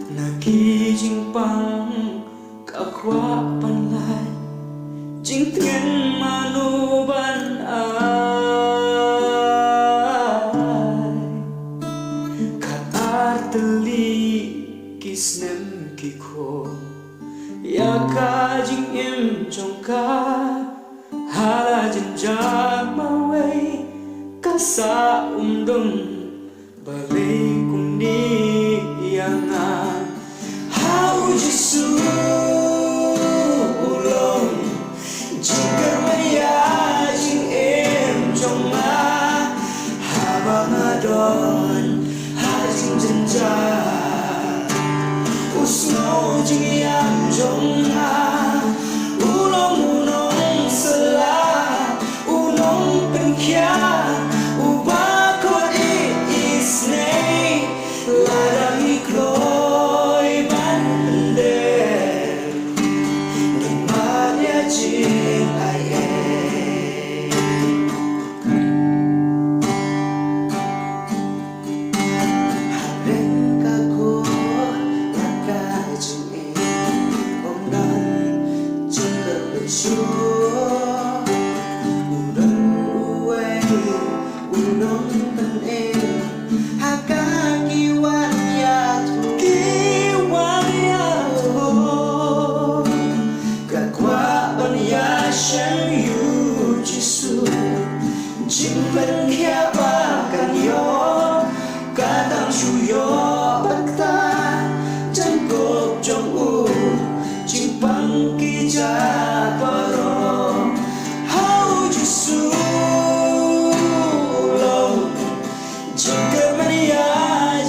Nagiging pang kakwapan lai Jing thiên manuban ai Kat arteli kisnem kiko Ya ka jing im trong ka Hala jin jag maway Kasa dum balik kung ni iyangan Hau Jisu ulong Jika maya jing em trong ma Habang adon hajing jenja Usno jing yang trong ma Ulong unong sela Unong penkia Jing ben kia ba kan yo kadang shuyo bakta jang kop jong u jing pang ki ja paro hau Jisu lo jing ke mania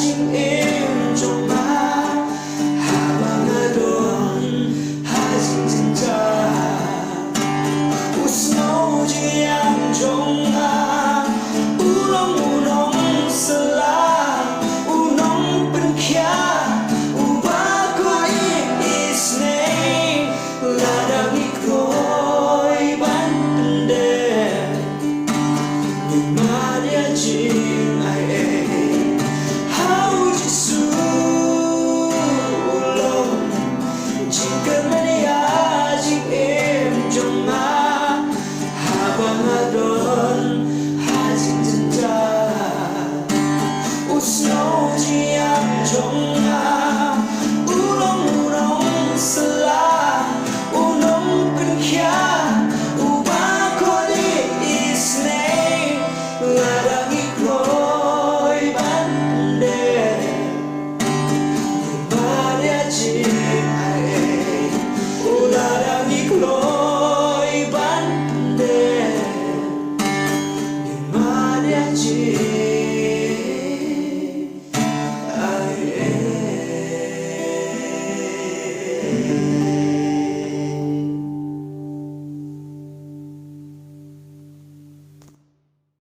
jing em jong ma habang adon hajing jinja usno jing yang jong Usno jiang jong